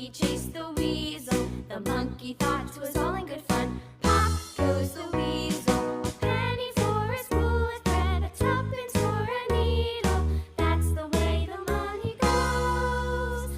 monkey chased the weasel. The monkey thought 'twas all in good fun. Pop goes the weasel. A penny for a spool of thread, a tuppence for a needle. That's the way the money goes.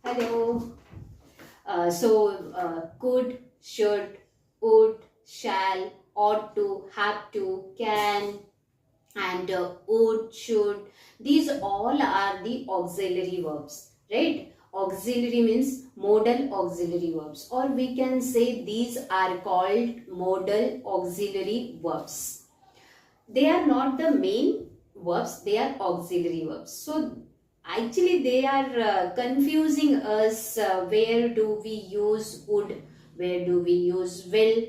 Hello. Could, should, would, shall, ought to, have to, can, and would, should. These all are the auxiliary verbs, right? Auxiliary means modal auxiliary verbs, or we can say these are called modal auxiliary verbs. They are not the main verbs, they are auxiliary verbs. So actually they are confusing us. Where do we use would, where do we use will,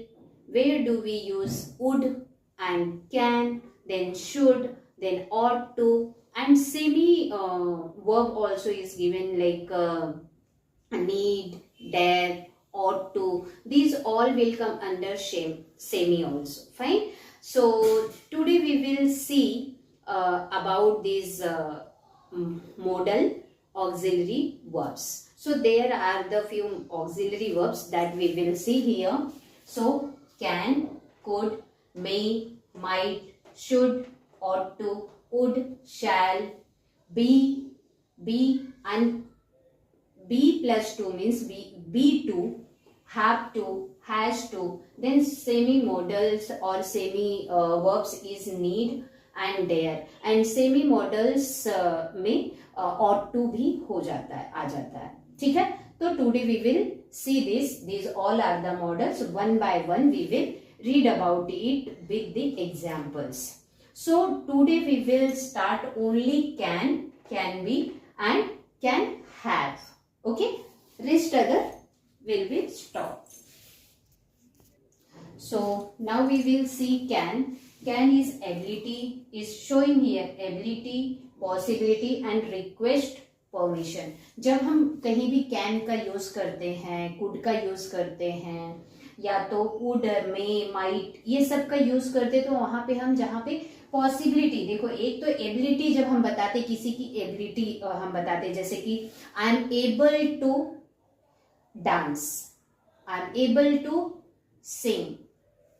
where do we use would and can, then should, then ought to, and semi verb also is given, like need, dare, ought to. These all will come under semi also. Fine. So today we will see about these modal auxiliary verbs. So there are the few auxiliary verbs that we will see here. So can, could, may, might, should, ought to, would, shall, be, and be plus 2 means be to, have to, has to. Then semi modals or semi verbs is need and dare, and semi modals में ought to भी हो जाता है, आ जाता है. ठीक है. तो today we will see this. These all are the models. One by one we will read about it with the examples. So today we will start only can be, and can have. Okay. Rest other will be stopped. So now we will see can. Can is ability, is showing here ability, possibility and request, permission. जब हम कहीं भी can का use करते हैं, could का use करते हैं, या तो would, may, might, ये सब का यूज करते, तो वहां पे हम जहाँ पे पॉसिबिलिटी, देखो एक तो एबिलिटी जब हम बताते, किसी की एबिलिटी हम बताते, जैसे कि I am able to dance, I am able to sing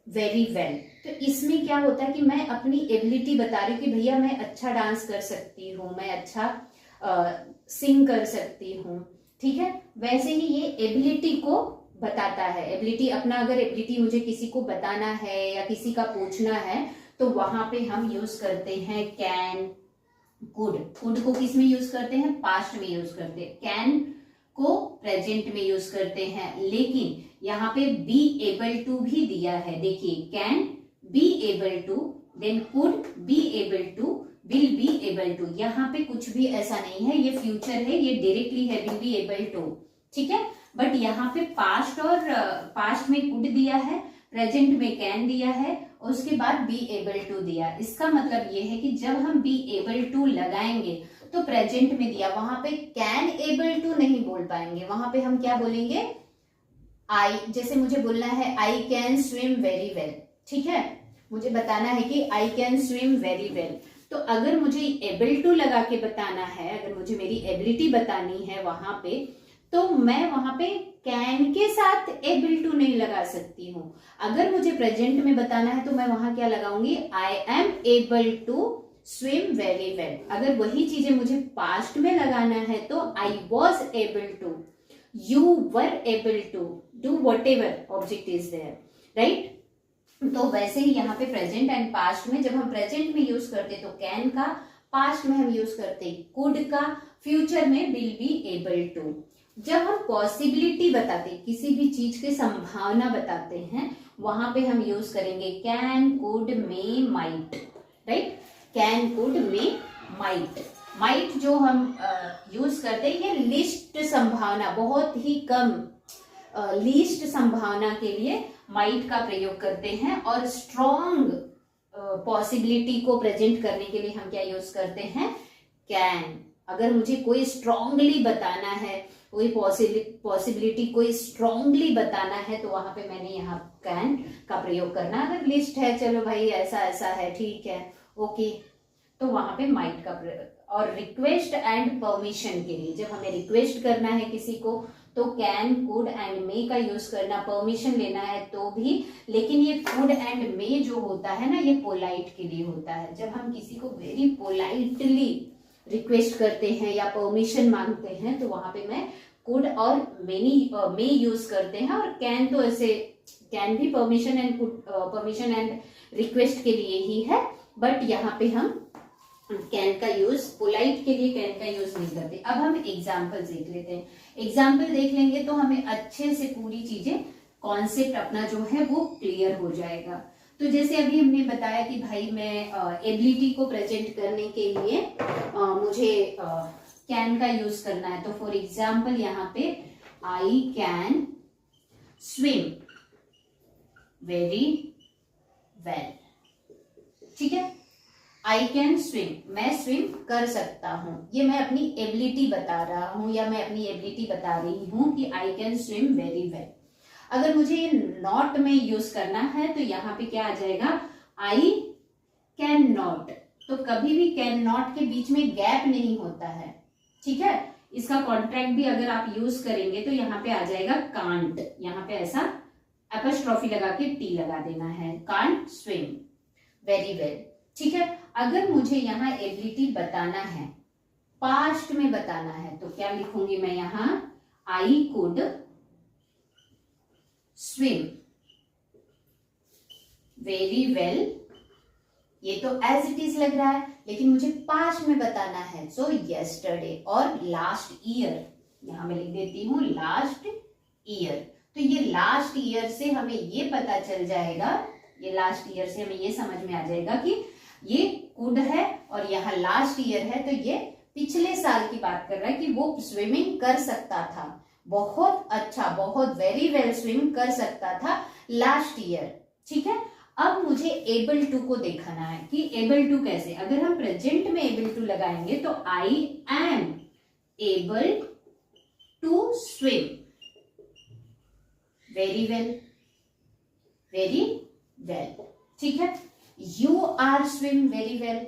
very well. तो इसमें क्या होता है कि मैं अपनी एबिलिटी बता रही हूँ कि भैया मैं अच्छा डांस कर सकती हूँ, मैं अच्छा सिंग कर सकती हूँ. ठीक है. वैसे ही ये एबिलिटी को बताता है. एबिलिटी अपना, अगर एबिलिटी मुझे किसी को बताना है या किसी का पूछना है, तो वहां पे हम यूज करते हैं कैन, कुड. कुड को किस में यूज करते हैं? पास्ट में यूज करते हैं. कैन को प्रेजेंट में यूज करते हैं. लेकिन यहाँ पे बी एबल टू भी दिया है. देखिए can be able to, then could be able to, will be able to. यहाँ पे कुछ भी ऐसा नहीं है, ये फ्यूचर है, ये डायरेक्टली है विल बी एबल टू. ठीक है. बट यहाँ पे पास्ट और पास्ट में कुड दिया है, प्रेजेंट में कैन दिया है, और उसके बाद बी एबल टू दिया. इसका मतलब ये है कि जब हम बी एबल टू लगाएंगे तो प्रेजेंट में दिया, वहां पे कैन एबल टू नहीं बोल पाएंगे. वहां पे हम क्या बोलेंगे? आई. जैसे मुझे बोलना है I can swim very well. ठीक है. मुझे बताना है कि I can swim very well. तो अगर मुझे एबल टू लगा के बताना है, अगर मुझे मेरी एबिलिटी बतानी है वहां पे, तो मैं वहां पे कैन के साथ एबल टू नहीं लगा सकती हूँ. अगर मुझे प्रेजेंट में बताना है तो मैं वहां क्या लगाऊंगी? I am able to swim very well. अगर वही चीजें मुझे पास्ट में लगाना है तो I was able to, you were able to do whatever object is there. Right. तो वैसे ही यहाँ पे प्रेजेंट एंड पास्ट में, जब हम प्रेजेंट में यूज करते तो कैन का, पास्ट में हम यूज करते कुड का, फ्यूचर में विल बी एबल टू. जब हम पॉसिबिलिटी बताते, किसी भी चीज की संभावना बताते हैं, वहां पे हम यूज करेंगे can, could, may, might. Right. Can, could, may, might. Might जो हम यूज करते हैं, ये लिस्ट संभावना, बहुत ही कम लीस्ट संभावना के लिए माइट का प्रयोग करते हैं. और स्ट्रॉन्ग पॉसिबिलिटी को प्रेजेंट करने के लिए हम क्या यूज करते हैं? कैन. अगर मुझे कोई स्ट्रांगली बताना है, कोई पॉसिबिलिटी कोई स्ट्रांगली बताना है, तो वहां पे मैंने यहाँ कैन का प्रयोग करना. अगर लिस्ट है, चलो भाई ऐसा ऐसा है, ठीक है, ओके, तो वहां पे माइट का और रिक्वेस्ट एंड परमिशन के लिए, जब हमें रिक्वेस्ट करना है किसी को तो कैन, कुड एंड मे का यूज करना, परमिशन लेना है तो भी। लेकिन ये कुड एंड मे जो होता है ना, ये पोलाइट के लिए होता है। जब हम किसी को वेरी पोलाइटली रिक्वेस्ट करते हैं या परमिशन मांगते हैं तो वहां पे मैं कुड और मे यूज करते हैं, और कैन तो ऐसे कैन भी परमिशन एंड रिक्वेस्ट के लिए ही है, बट यहाँ पे हम कैन का यूज, पोलाइट के लिए कैन का यूज नहीं करते। अब हम एग्जाम्पल देख लेते हैं। एग्जाम्पल देख लेंगे तो हमें अच्छे से पूरी चीजें, कॉन्सेप्ट अपना जो है वो क्लियर हो जाएगा। तो जैसे अभी हमने बताया कि भाई मैं एबिलिटी को प्रेजेंट करने के लिए मुझे कैन का यूज करना है। तो फॉर एग्जाम्पल यहाँ पे I can swim very well, ठीक है। आई कैन स्विम, मैं स्विम कर सकता हूं। ये मैं अपनी एबिलिटी बता रहा हूं या मैं अपनी एबिलिटी बता रही हूं कि I can swim very well. अगर मुझे ये नॉट में यूज करना है तो यहाँ पे क्या आ जाएगा, आई कैन नॉट। तो कभी भी कैन नॉट के बीच में गैप नहीं होता है, ठीक है। इसका कॉन्ट्रैक्ट भी अगर आप यूज करेंगे तो यहाँ पे आ जाएगा कांट, यहाँ पे ऐसा एपोस्ट्रोफी लगा के टी लगा देना है, कांट स्विम वेरी वेल, ठीक है। अगर मुझे यहाँ एबिलिटी बताना है, पास्ट में बताना है, तो क्या लिखूंगी मैं यहाँ, I could swim very well. ये तो एज इट इज लग रहा है, लेकिन मुझे पास्ट में बताना है, सो यस्टरडे और लास्ट ईयर, यहां मैं लिख देती हूं लास्ट ईयर। तो ये लास्ट ईयर से हमें ये पता चल जाएगा, ये लास्ट ईयर से हमें ये समझ में आ जाएगा कि ये कुड है और यहाँ लास्ट ईयर है, तो ये पिछले साल की बात कर रहा है कि वो स्विमिंग कर सकता था, बहुत अच्छा, बहुत वेरी वेल स्विम कर सकता था लास्ट ईयर, ठीक है। अब मुझे एबल टू को देखना है कि एबल टू कैसे। अगर हम प्रेजेंट में एबल टू लगाएंगे तो I am able to swim very well, very well, ठीक है। You are swim very well,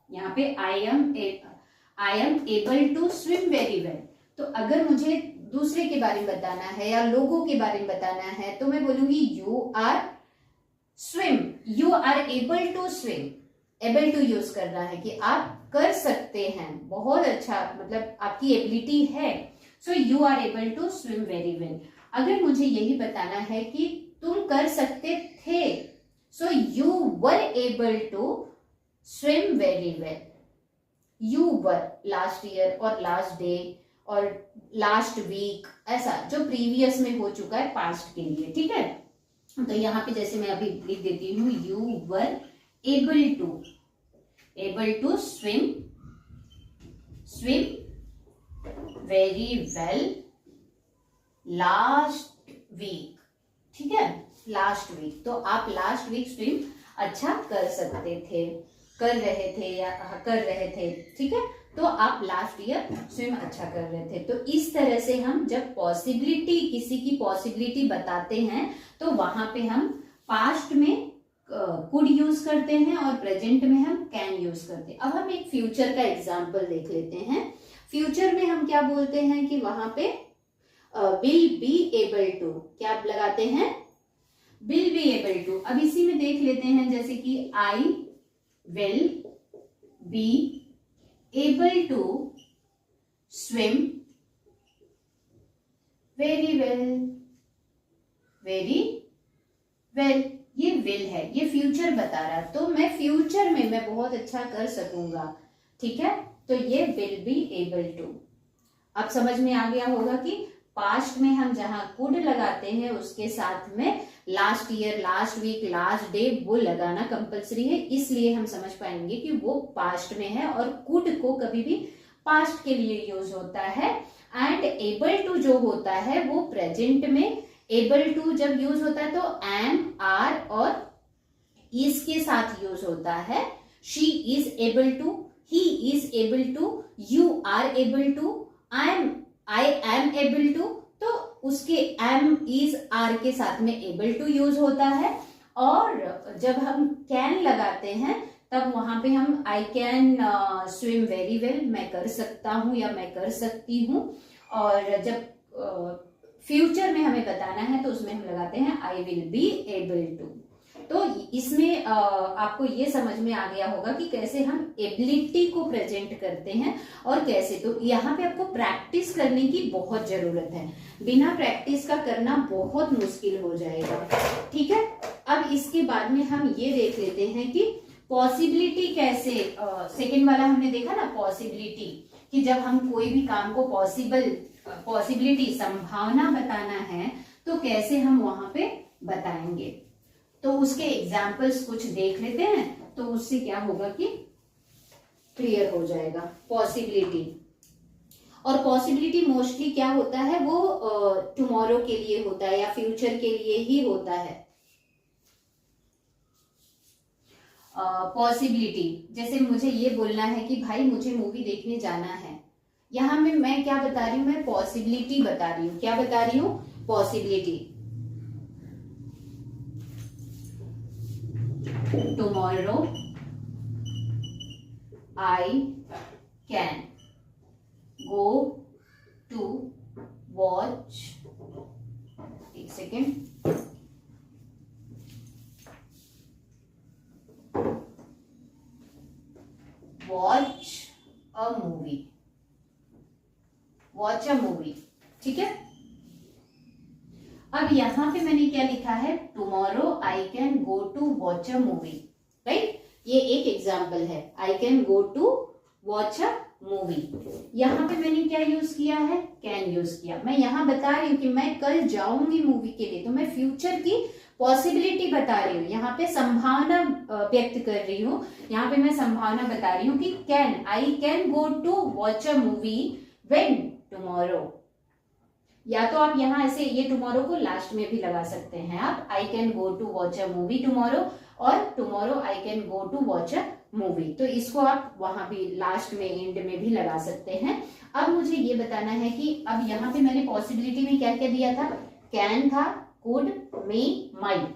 यहाँ पे I am able to swim very well. तो अगर मुझे दूसरे के बारे में बताना है या लोगों के बारे में बताना है तो मैं बोलूंगी you are swim, you are able to swim. Able to use करना है कि आप कर सकते हैं, बहुत अच्छा, मतलब आपकी एबिलिटी है, so you are able to swim very well. अगर मुझे यही बताना है कि तुम कर सकते थे, so you were able to swim very well. You were last year और लास्ट डे और लास्ट वीक, ऐसा जो प्रीवियस में हो चुका है पास्ट के लिए, ठीक है। तो यहाँ पे जैसे मैं अभी लिख देती हूँ you were able to swim very well last week, ठीक है, लास्ट वीक। तो आप लास्ट वीक स्विम अच्छा कर सकते थे, कर रहे थे, ठीक है। तो आप लास्ट ईयर स्विम अच्छा कर रहे थे। तो इस तरह से हम जब पॉसिबिलिटी, किसी की पॉसिबिलिटी बताते हैं तो वहां पे हम पास्ट में कुड यूज करते हैं और प्रेजेंट में हम कैन यूज करते हैं। अब हम एक फ्यूचर का एग्जांपल देख लेते हैं। फ्यूचर में हम क्या बोलते हैं कि वहां पे विल बी एबल टू, क्या लगाते हैं, विल बी एबल टू। अब इसी में देख लेते हैं जैसे कि I will be able to swim very well, very well. ये विल है, ये फ्यूचर बता रहा है, तो मैं फ्यूचर में मैं बहुत अच्छा कर सकूंगा, ठीक है। तो ये विल बी एबल टू। अब समझ में आ गया होगा कि पास्ट में हम जहां कुड लगाते हैं उसके साथ में last year, last week, last day वो लगाना कंपलसरी है। इसलिए हम समझ पाएंगे कि वो पास्ट में है और कुड को कभी भी पास्ट के लिए यूज होता है। एंड एबल टू जो होता है वो प्रेजेंट में, एबल टू जब यूज होता है तो एम, आर और इज के साथ यूज होता है। She is able to, he is able to, you are able to, I am able to, तो उसके एम, इज, आर के साथ में एबल टू यूज होता है। और जब हम कैन लगाते हैं तब वहां पे हम I can swim very well, मैं कर सकता हूँ या मैं कर सकती हूँ। और जब फ्यूचर में हमें बताना है तो उसमें हम लगाते हैं I will be able to. तो इसमें आपको ये समझ में आ गया होगा कि कैसे हम एबिलिटी को प्रेजेंट करते हैं और कैसे। तो यहाँ पे आपको प्रैक्टिस करने की बहुत जरूरत है, बिना प्रैक्टिस का करना बहुत मुश्किल हो जाएगा, ठीक है। अब इसके बाद में हम ये देख लेते हैं कि पॉसिबिलिटी कैसे, सेकेंड वाला हमने देखा ना पॉसिबिलिटी, कि जब हम कोई भी काम को पॉसिबिलिटी संभावना बताना है तो कैसे हम वहां पे बताएंगे। तो उसके एग्जाम्पल्स कुछ देख लेते हैं, तो उससे क्या होगा कि क्लियर हो जाएगा। पॉसिबिलिटी, और पॉसिबिलिटी मोस्टली क्या होता है, वो टुमारो के लिए होता है या फ्यूचर के लिए ही होता है। पॉसिबिलिटी, जैसे मुझे ये बोलना है कि भाई मुझे मूवी देखने जाना है, यहां में मैं क्या बता रही हूं, मैं पॉसिबिलिटी बता रही हूं। क्या बता रही हूं, possibility. Tomorrow I can go to watch, एक second, watch a movie, watch a movie, ठीक है। अब यहां पे मैंने क्या लिखा है, tomorrow I can go to watch a movie, right. ये एक एग्जाम्पल है, I can go to watch a movie. यहां पे मैंने क्या यूज किया है, कैन यूज किया। मैं यहां बता रही हूं कि मैं कल जाऊंगी मूवी के लिए, तो मैं फ्यूचर की पॉसिबिलिटी बता रही हूँ, यहाँ पे संभावना व्यक्त कर रही हूँ। यहाँ पे मैं संभावना बता रही हूँ कि can, I can go to watch a movie when tomorrow. या तो आप यहाँ ऐसे ये टुमारो को लास्ट में भी लगा सकते हैं आप, I can go to watch a movie tomorrow, और tomorrow I can go to watch a movie. तो इसको आप वहां भी लास्ट में एंड में भी लगा सकते हैं। अब मुझे ये बताना है कि अब यहाँ पे मैंने पॉसिबिलिटी में क्या क्या दिया था, कैन था, कुड, मे, माइट,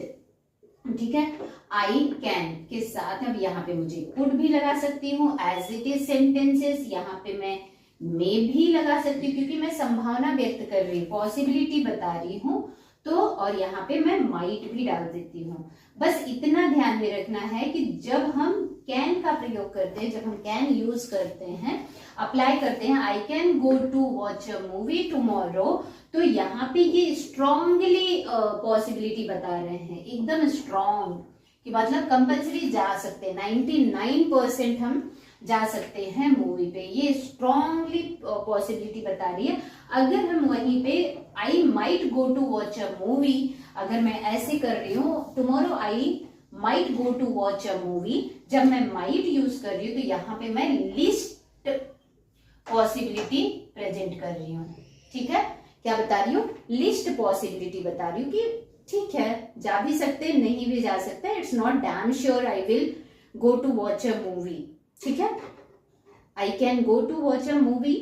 ठीक है। आई कैन के साथ अब यहाँ पे मुझे कुड भी लगा सकती हूँ एज इट इज सेंटेंसेस, यहाँ पे मैं में भी लगा सकती हूँ क्योंकि मैं संभावना व्यक्त कर रही हूँ, पॉसिबिलिटी बता रही हूँ। तो और यहाँ पे मैं माइट भी डाल देती हूँ। बस इतना ध्यान में रखना है कि जब हम कैन का प्रयोग करते हैं, जब हम कैन यूज करते हैं, अप्लाई करते हैं, I can go to watch a movie tomorrow, तो यहाँ पे ये स्ट्रांगली पॉसिबिलिटी बता रहे हैं, एकदम स्ट्रांग, कि मतलब कंपल्सरी जा सकते हैं, 99% हम जा सकते हैं मूवी पे। ये स्ट्रांगली पॉसिबिलिटी बता रही है। अगर हम वहीं पे I might go to watch a movie, अगर मैं ऐसे कर रही हूँ tomorrow I might go to watch a movie, जब मैं माइट यूज कर रही हूँ तो यहाँ पे मैं लिस्ट पॉसिबिलिटी प्रेजेंट कर रही हूँ, ठीक है। क्या बता रही हूँ, लिस्ट पॉसिबिलिटी बता रही हूँ कि ठीक है जा भी सकते नहीं भी जा सकते, it's not damn sure I will go to watch a movie, ठीक है। I can go to watch a movie,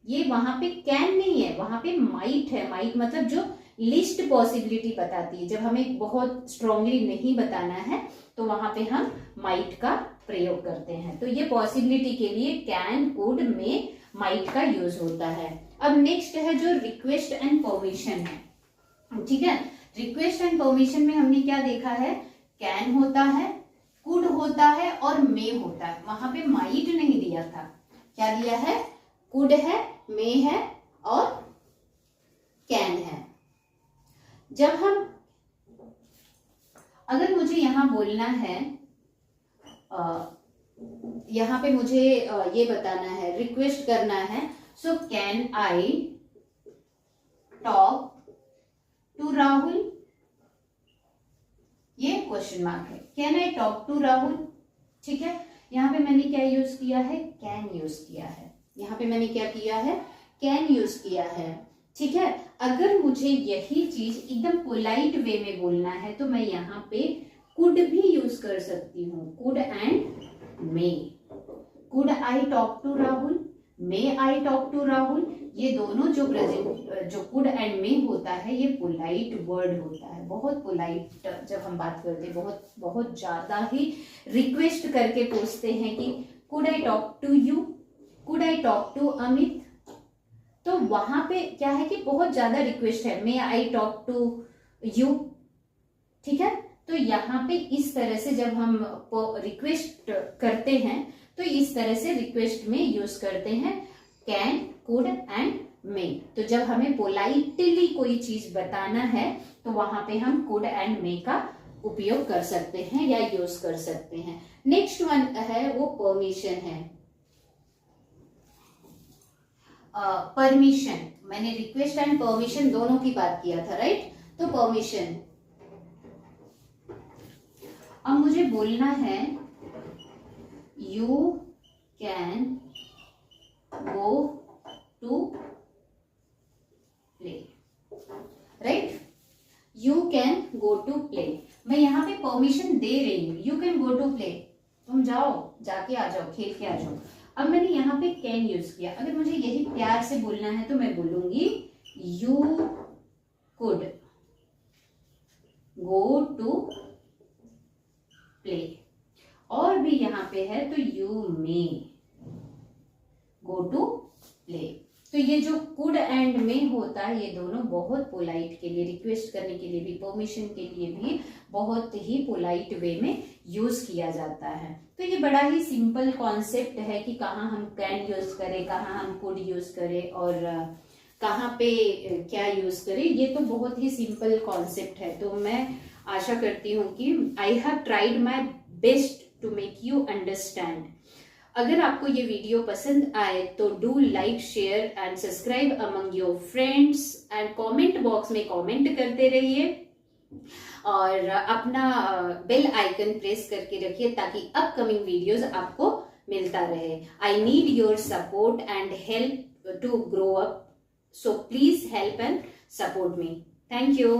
ये वहां पे कैन नहीं है, वहां पे माइट है। माइट मतलब जो लिस्ट पॉसिबिलिटी बताती है, जब हमें बहुत स्ट्रांगली नहीं बताना है तो वहां पे हम माइट का प्रयोग करते हैं। तो ये पॉसिबिलिटी के लिए कैन, कुड, में, माइट का यूज होता है। अब नेक्स्ट है जो रिक्वेस्ट एंड परमिशन है, ठीक है। रिक्वेस्ट एंड परमिशन में हमने क्या देखा है, कैन होता है, कुड होता है और मे होता है। वहां पे माइट नहीं दिया था, क्या दिया है, कुड है, मे है और कैन है। जब हम, अगर मुझे यहां बोलना है, यहां पे मुझे ये बताना है, रिक्वेस्ट करना है, so can I talk to Rahul, ये क्वेश्चन मार्क है, can I talk to Rahul, ठीक है। यहाँ पे मैंने क्या यूज किया है, कैन यूज किया है। यहाँ पे मैंने क्या किया है, कैन यूज किया है, ठीक है। अगर मुझे यही चीज एकदम पोलाइट वे में बोलना है तो मैं यहाँ पे कुड भी यूज कर सकती हूँ, could and may. Could I talk to Rahul, may I talk to Rahul, ये दोनों जो प्रेजेंट जो कुड एंड मे होता है ये पोलाइट वर्ड होता है, बहुत पोलाइट। जब हम बात करते हैं बहुत बहुत ज्यादा ही रिक्वेस्ट करके पूछते हैं कि could I talk to you, could I talk to Amit, तो वहां पे क्या है कि बहुत ज्यादा रिक्वेस्ट है, मे आई टॉक टू यू, ठीक है। तो यहाँ पे इस तरह से जब हम रिक्वेस्ट करते हैं तो इस तरह से रिक्वेस्ट में यूज करते हैं कैन, कुड एंड मे। तो जब हमें पोलाइटली कोई चीज बताना है तो वहां पे हम कुड एंड मे का उपयोग कर सकते हैं या यूज कर सकते हैं। नेक्स्ट वन है वो परमिशन है। परमिशन, मैंने रिक्वेस्ट एंड परमिशन दोनों की बात किया था, राइट। तो परमिशन, अब मुझे बोलना है you can go to play, right, you can go to play. मैं यहाँ पे परमिशन दे रही हूँ, you can go to play, तुम जाओ, जाके आ जाओ, खेल के आ जाओ। अब मैंने यहाँ पे कैन यूज किया, अगर मुझे यही प्यार से बोलना है तो मैं बोलूंगी you could go to play, और भी यहाँ पे है तो you may go to play. तो ये जो कुड एंड मे होता है ये दोनों बहुत पोलाइट के लिए, रिक्वेस्ट करने के लिए भी, परमिशन के लिए भी बहुत ही पोलाइट वे में यूज किया जाता है। तो ये बड़ा ही सिंपल कॉन्सेप्ट है कि कहाँ हम कैन यूज करें, कहाँ हम कुड यूज करें और कहाँ पे क्या यूज करें, ये तो बहुत ही सिंपल कॉन्सेप्ट है। तो मैं आशा करती हूँ कि I have tried my best to make you understand. अगर आपको ये वीडियो पसंद आए तो do like, share and subscribe among your friends and comment box में कमेंट करते रहिए और अपना बेल आइकन प्रेस करके रखिए ताकि अपकमिंग वीडियोस आपको मिलता रहे। I need your support and help to grow up, so please help and support me. Thank you.